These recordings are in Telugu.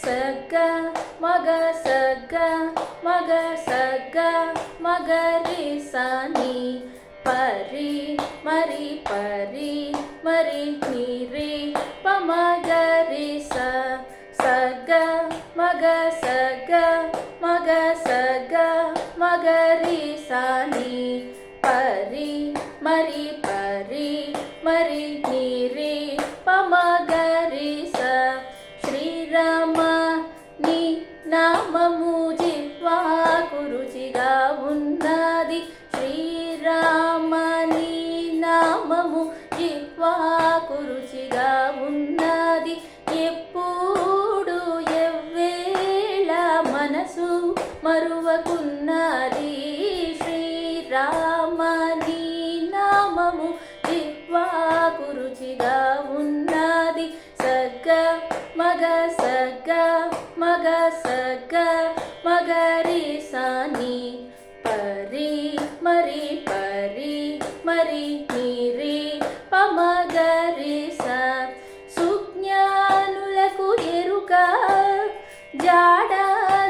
సగ మగ సగ మగ సగ మగరి సని పరి మరి పరి మరి నిరి పమగరి సగ మగ సగ మగ సగ మగరి సని పరి మరి పరి మరి నిరి పమగరి శ్రీరామ నీ నామము జిహ్వాకు రుచిగా ఉన్నది. శ్రీరామ నీ నామము జిహ్వాకు రుచిగా ఉన్నది. ఎప్పుడు ఎవ్వేళ మనసు మరువకున్నది. శ్రీరామ నీ నామము జిహ్వాకు రుచిగా ఉన్నది. సగ మగ సగ మగ సగ మగరి సని పరి మరి పరి మరి నిరి పమగరి సుజ్ఞానులకు ఎరుక జాడ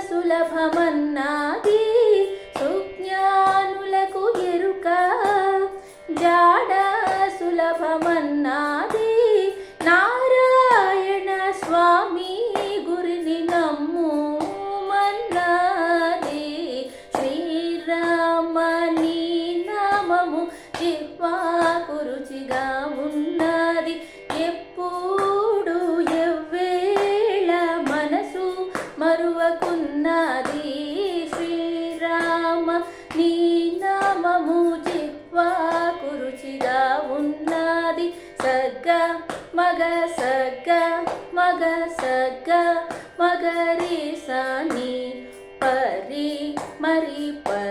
సులభమన్నది. సుజ్ఞానులకు ఎరుక జాడ సులభమన్నది. నారాయణ స్వామి గురిని నమ్ము మన్నది. శ్రీరామ నీ నామము జిహ్వాకు రుచిగా ఉన్నది. ఎప్పుడు ఎవ్వేళ మనసు మరువకున్నది. శ్రీరామ నీ నామము జిహ్వాకు రుచిగా ఉన్నది. సగ మగ సగ మగ సగ మగరి సని పరి మరి పరి